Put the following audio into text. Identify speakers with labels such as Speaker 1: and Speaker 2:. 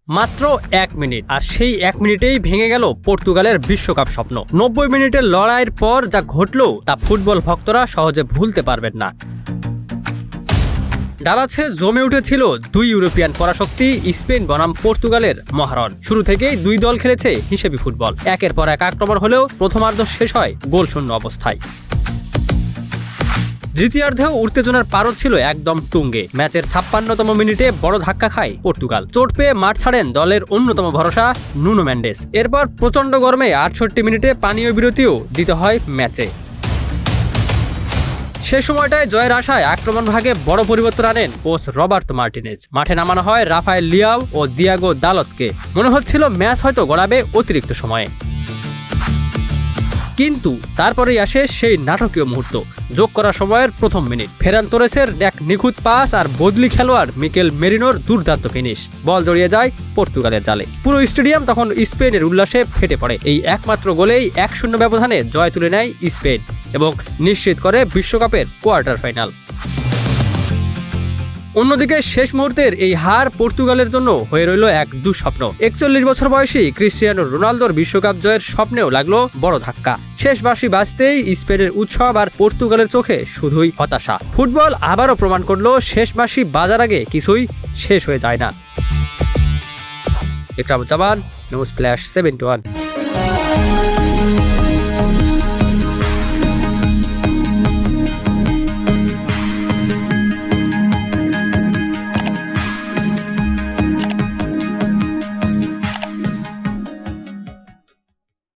Speaker 1: মাত্র 1 মিনিট, আর সেই 1 মিনিটেই ভেঙে গেল পর্তুগালের বিশ্বকাপ স্বপ্ন। 90 মিনিটের লড়াইয়ের পর যা ঘটল তা ফুটবল ভক্তরা সহজে ভুলতে পারবেন না। ডালাসে জমে উঠেছিল দুই ইউরোপিয়ান পরাশক্তি স্পেন বনাম পর্তুগালের মহারণ। শুরু থেকেই দুই দল খেলেছে হিসেবি ফুটবল। একের পর এক আক্রমণ হলেও প্রথমার্ধ শেষ হয় গোলশূন্য অবস্থায়। দ্বিতীয়ার্ধেও উত্তেজনার পারদ ছিল একদম তুঙ্গে। ম্যাচের 56তম মিনিটে বড় ধাক্কা খায় পর্তুগাল। চোট পেয়ে মাঠ ছাড়েন দলের অন্যতম ভরসা নুনো মেন্ডেস। এরপর প্রচণ্ড গরমে 68 মিনিটে পানীয় বিরতিও দিতে হয় ম্যাচে। সে সময়টায় জয়ের আশায় আক্রমণ ভাগে বড় পরিবর্তন আনেন কোচ রবার্তো মার্টিনেজ। মাঠে নামানো হয় রাফায়েল লিয়াও ও দিয়াগো দালতকে। মনে হচ্ছিল ম্যাচ হয়তো গড়াবে অতিরিক্ত সময়ে, কিন্তু তারপরেই আসে সেই নাটকীয় মুহূর্ত। যোগ করা সময়ের প্রথম মিনিট, ফেরান তোরেসের এক নিখুঁত পাস আর বদলি খেলোয়াড় মিকেল মেরিনোর দুর্দান্ত ফিনিশ। বল জড়িয়ে যায় পর্তুগালের জালে। পুরো স্টেডিয়াম তখন স্পেনের উল্লাসে ফেটে পড়ে। এই একমাত্র গোলেই 1-0 ব্যবধানে জয় তুলে নেয় স্পেন এবং নিশ্চিত করে বিশ্বকাপের কোয়ার্টার ফাইনাল। অন্যদিকে শেষ মুহূর্তের এই হার পর্তুগালের জন্য হয়ে রইল এক দুঃস্বপ্ন। 41 বছর বয়সী ক্রিস্টিয়ানো রোনালদোর বিশ্বকাপ জয়ের স্বপ্নেও লাগলো বড় ধাক্কা। শেষ বাঁশি বাজতেই স্পেনের উৎসব আর পর্তুগালের চোখে শুধুই হতাশা। ফুটবল আবারও প্রমাণ করলো শেষ বাঁশি বাজার আগে কিছুই শেষ হয়ে যায় না। Ikramuzzaman, news flash 721।